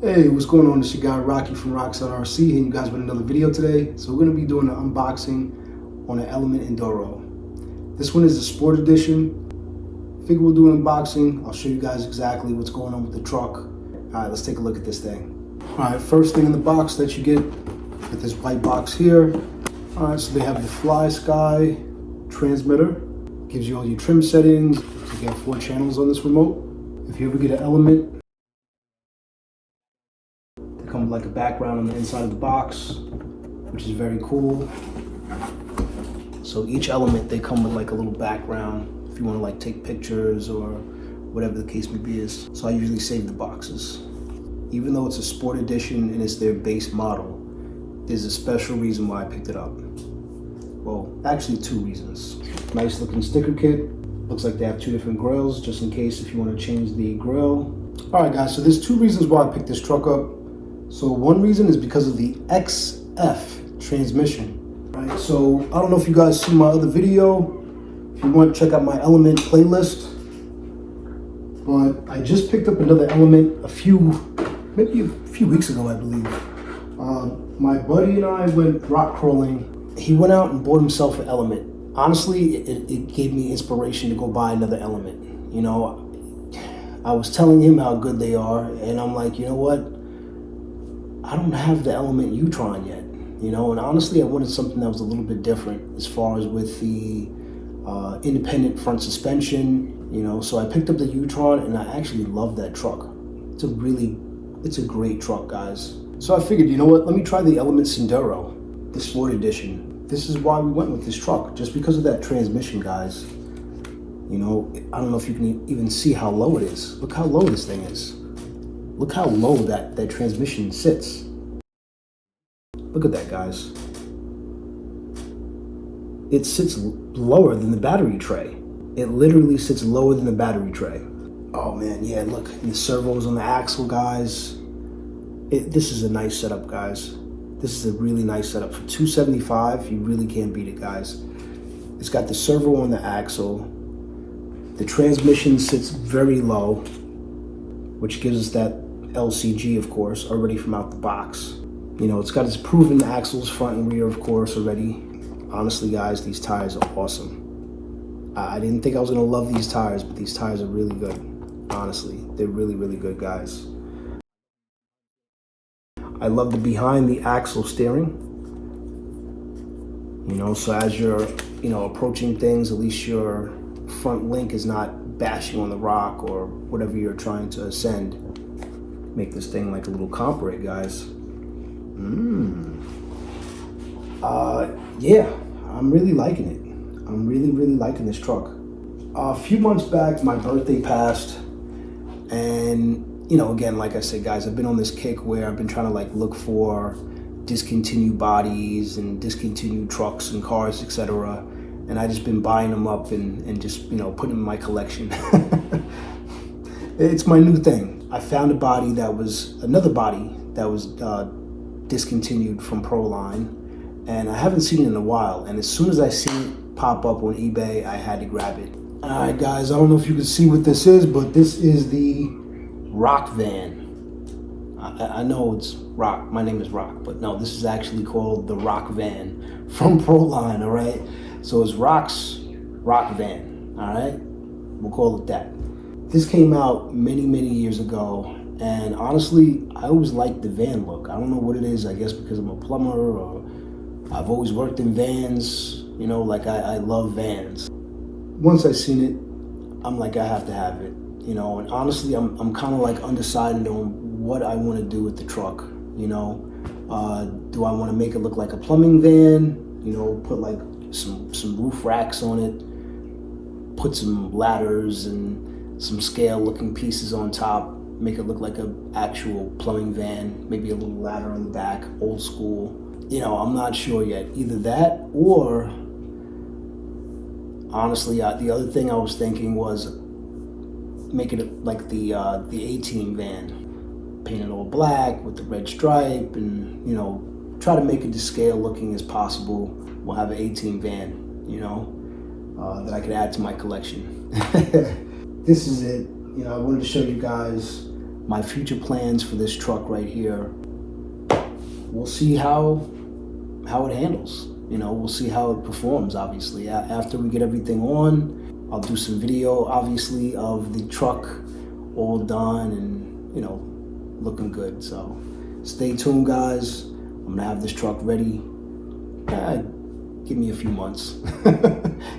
Hey, what's going on? It's your guy Rocky from Rockstar RC, hitting you guys with another video today. So we're going to be doing an unboxing on an Element Enduro. This one is the Sport Edition. Figure we'll do an unboxing. I'll show you guys exactly what's going on with the truck. Alright, let's take a look at this thing. Alright, first thing in the box that you get with this white box here. Alright, so they have the Fly Sky transmitter. Gives you all your trim settings. You get 4 channels on this remote. If you ever get an Element, come with like a background on the inside of the box, which is very cool. So each Element, they come with like a little background if you want to like take pictures or whatever the case may be is. So I usually save the boxes. Even though it's a Sport Edition and it's their base model, there's a special reason why I picked it up. Well, actually 2 reasons. Nice looking sticker kit. Looks like they have 2 different grills just in case if you want to change the grill. Alright guys, so there's 2 reasons why I picked this truck up. So one reason is because of the XF transmission, right? So I don't know if you guys see my other video, if you want to check out my Element playlist, but I just picked up another Element maybe a few weeks ago, I believe. My buddy and I went rock crawling. He went out and bought himself an Element. Honestly, it gave me inspiration to go buy another Element. You know, I was telling him how good they are, and I'm like, you know what? I don't have the Element U-Tron yet, you know, and honestly, I wanted something that was a little bit different as far as with the independent front suspension, you know, so I picked up the U-Tron and I actually love that truck. It's a great truck, guys. So I figured, you know what, let me try the Element Sendero, the Sport Edition. This is why we went with this truck, just because of that transmission, guys. You know, I don't know if you can even see how low it is. Look how low this thing is. Look how low that transmission sits. Look at that, guys. It sits lower than the battery tray. It literally sits lower than the battery tray. Oh man, yeah, look, and the servos on the axle, guys. This is a nice setup, guys. This is a really nice setup. For $275, you really can't beat it, guys. It's got the servo on the axle. The transmission sits very low, which gives us that LCG, of course, already from out the box. You know, it's got its proven axles front and rear, of course, already. Honestly, guys, these tires are awesome. I didn't think I was gonna love these tires, but these tires are really good. Honestly, they're really, really good, guys. I love the behind the axle steering. You know, so as you're, you know, approaching things, at least your front link is not bashing on the rock or whatever you're trying to ascend. Make this thing like a little comp rig, guys. Yeah, I'm really liking it. I'm really, really liking this truck. A few months back, my birthday passed, and you know, again, like I said, guys, I've been on this kick where I've been trying to like look for discontinued bodies and discontinued trucks and cars, etc. And I just been buying them up and just, you know, putting them in my collection. It's my new thing. I found another body that was discontinued from Proline, and I haven't seen it in a while. And as soon as I see it pop up on eBay, I had to grab it. All right, guys, I don't know if you can see what this is, but this is the Rock Van. I know it's Rock. My name is Rock, but no, this is actually called the Rock Van from Proline. All right, so it's Rock's Rock Van. All right, we'll call it that. This came out many, many years ago, and honestly, I always liked the van look. I don't know what it is, I guess because I'm a plumber or I've always worked in vans, you know, like I love vans. Once I seen it, I'm like, I have to have it, you know, and honestly, I'm kind of like undecided on what I want to do with the truck, you know. Do I want to make it look like a plumbing van, you know, put like some roof racks on it, put some ladders and some scale looking pieces on top, make it look like an actual plumbing van, maybe a little ladder on the back, old school. You know, I'm not sure yet. Either that or, honestly, the other thing I was thinking was make it like the A-Team van. Paint it all black with the red stripe and, you know, try to make it to scale looking as possible. We'll have an A-Team van, you know, that I could add to my collection. This is it. You know, I wanted to show you guys my future plans for this truck right here, we'll see how it handles. You know, we'll see how it performs, obviously. After we get everything on, I'll do some video, obviously, of the truck all done and, you know, looking good. So stay tuned, guys. I'm gonna have this truck ready. Give me a few months.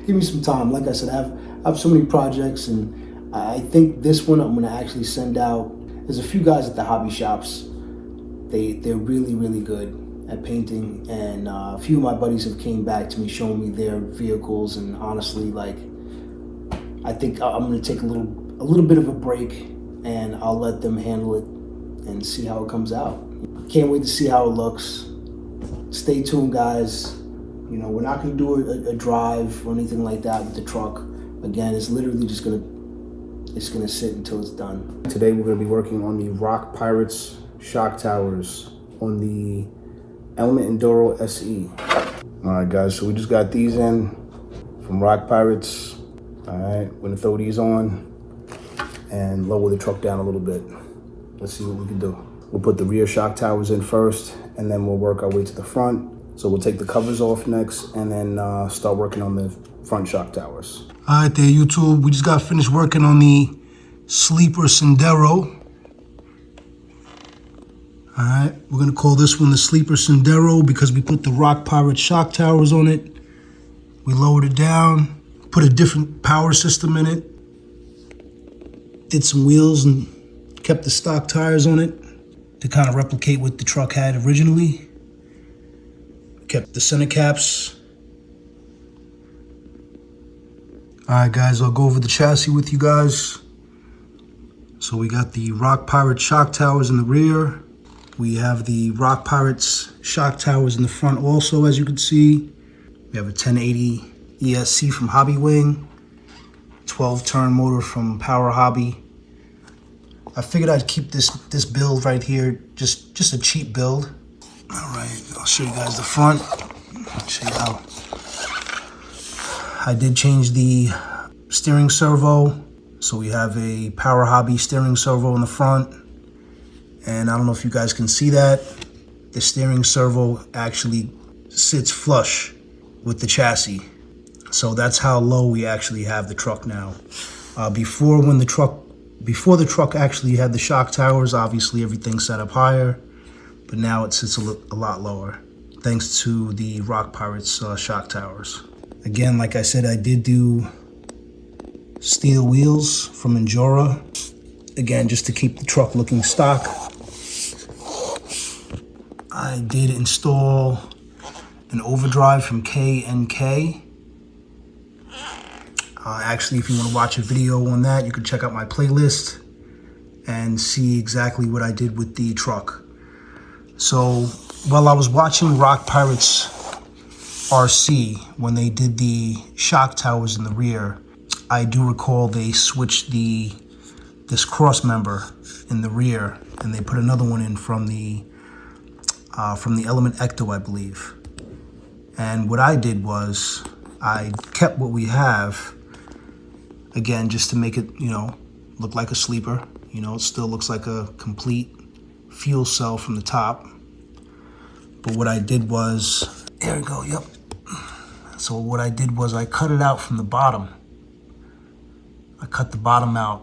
Give me some time. Like I said, I have so many projects, and I think this one I'm gonna actually send out. There's a few guys at the hobby shops. They're really, really good at painting, and a few of my buddies have came back to me showing me their vehicles, and honestly, like, I think I'm gonna take a little bit of a break, and I'll let them handle it and see how it comes out. Can't wait to see how it looks. Stay tuned, guys. You know, we're not gonna do a drive or anything like that with the truck. Again, it's literally just gonna sit until it's done. Today we're gonna be working on the Rock Pirates shock towers on the Element Enduro SE. All right, guys, so we just got these in from Rock Pirates. All right, we're gonna throw these on and lower the truck down a little bit. Let's see what we can do. We'll put the rear shock towers in first, and then we'll work our way to the front. So we'll take the covers off next, and then start working on the front shock towers. All right there, YouTube. We just got finished working on the sleeper Sendero. All right, we're gonna call this one the sleeper Sendero because we put the Rock Pirate shock towers on it. We lowered it down, put a different power system in it, did some wheels and kept the stock tires on it to kind of replicate what the truck had originally. Kept the center caps. All right, guys, I'll go over the chassis with you guys. So we got the Rock Pirate shock towers in the rear. We have the Rock Pirates shock towers in the front also, as you can see. We have a 1080 ESC from Hobby Wing, 12-turn motor from Power Hobby. I figured I'd keep this build right here, just a cheap build. All right, I'll show you guys the front. I'll show you how. I did change the steering servo. So we have a Power Hobby steering servo in the front. And I don't know if you guys can see that. The steering servo actually sits flush with the chassis. So that's how low we actually have the truck now. Before the truck actually had the shock towers, obviously everything set up higher. But now it sits a lot lower, thanks to the Rock Pirates shock towers. Again, like I said, I did do steel wheels from Enduro. Again, just to keep the truck looking stock. I did install an overdrive from K&K. Actually, if you want to watch a video on that, you can check out my playlist and see exactly what I did with the truck. So while I was watching Rock Pirates RC, when they did the shock towers in the rear, I do recall they switched this cross member in the rear, and they put another one in from the Element Ecto, I believe. And what I did was I kept what we have, again, just to make it, you know, look like a sleeper. You know, it still looks like a complete fuel cell from the top. But what I did was, there we go, yep. So what I did was I cut it out from the bottom. I cut the bottom out.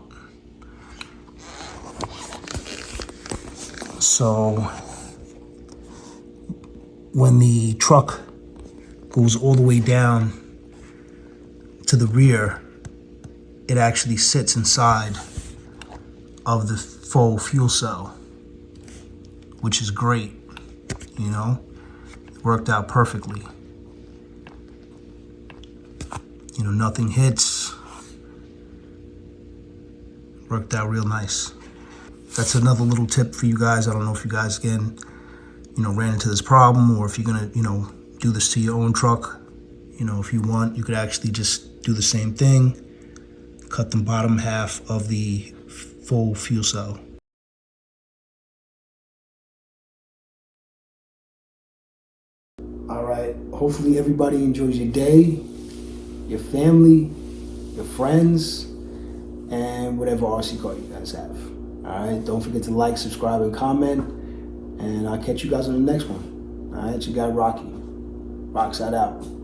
So when the truck goes all the way down to the rear, it actually sits inside of the faux fuel cell, which is great, you know? It worked out perfectly. You know, nothing hits. Worked out real nice. That's another little tip for you guys. I don't know if you guys, again, you know, ran into this problem, or if you're gonna, you know, do this to your own truck. You know, if you want, you could actually just do the same thing. Cut the bottom half of the full fuel cell. All right, hopefully everybody enjoys your day, your family, your friends, and whatever RC car you guys have. All right, don't forget to like, subscribe, and comment. And I'll catch you guys on the next one. All right, you got Rocky. Rockside out.